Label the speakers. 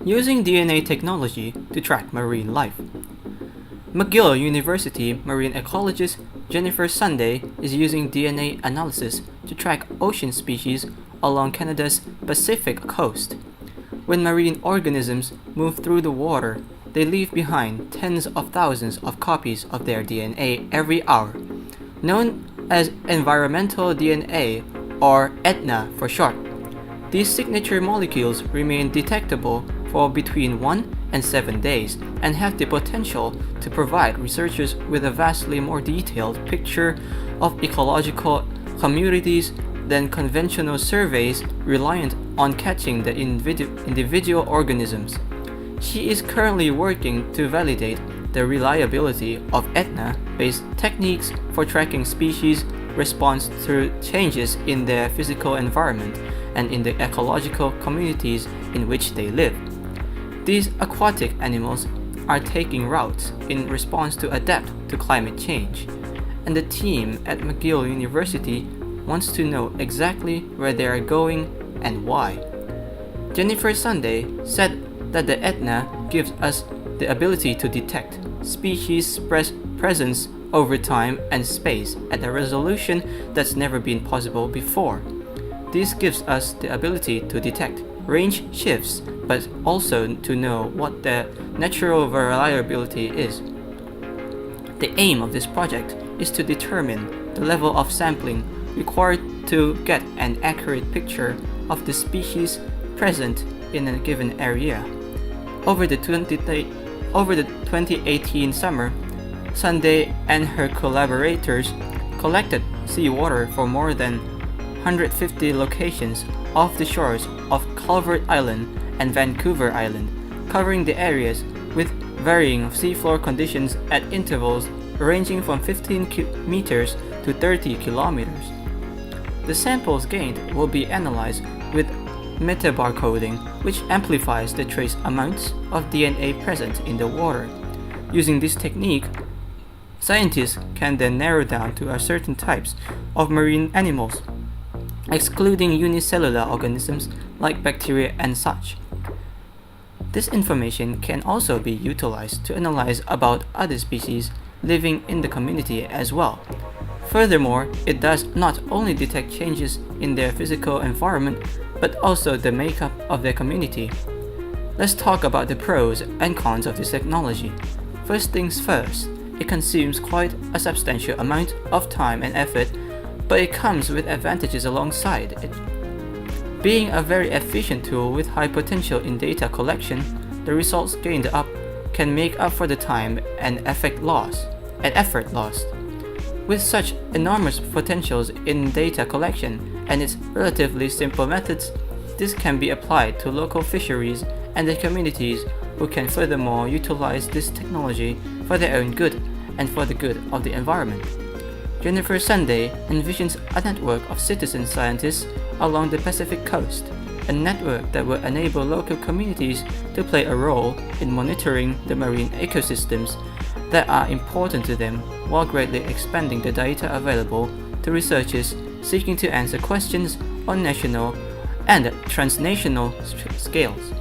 Speaker 1: Using DNA technology to track marine life. McGill University marine ecologist Jennifer Sunday is using DNA analysis to track ocean species along Canada's Pacific coast. When marine organisms move through the water, they leave behind tens of thousands of copies of their DNA every hour. Known as environmental DNA, or EDNA for short, these signature molecules remain detectable for between 1 and 7 days and have the potential to provide researchers with a vastly more detailed picture of ecological communities than conventional surveys reliant on catching the individual organisms. She is currently working to validate the reliability of EDNA-based techniques for tracking species response to changes in their physical environment and in the ecological communities in which they live. These aquatic animals are taking routes in response to adapt to climate change, and the team at McGill University wants to know exactly where they are going and why. Jennifer Sunday said that the EDNA gives us the ability to detect species presence over time and space at a resolution that's never been possible before. This gives us the ability to detect range shifts, but also to know what the natural variability is. The aim of this project is to determine the level of sampling required to get an accurate picture of the species present in a given area. Over the 2018 summer, Sunday and her collaborators collected seawater for more than 150 locations off the shores of Calvert Island and Vancouver Island, covering the areas with varying seafloor conditions at intervals ranging from 15 meters to 30 kilometers. The samples gained will be analyzed with metabarcoding, which amplifies the trace amounts of DNA present in the water. Using this technique, scientists can then narrow down to a certain types of marine animals, excluding unicellular organisms like bacteria and such. This information can also be utilized to analyze about other species living in the community as well. Furthermore, it does not only detect changes in their physical environment, but also the makeup of their community. Let's talk about the pros and cons of this technology. First things first, it consumes quite a substantial amount of time and effort, but it comes with advantages alongside it. Being a very efficient tool with high potential in data collection, the results gained up can make up for the time and effort lost. With such enormous potentials in data collection and its relatively simple methods, this can be applied to local fisheries and the communities who can furthermore utilize this technology for their own good and for the good of the environment. Jennifer Sunday envisions a network of citizen scientists along the Pacific coast, a network that will enable local communities to play a role in monitoring the marine ecosystems that are important to them while greatly expanding the data available to researchers seeking to answer questions on national and transnational scales.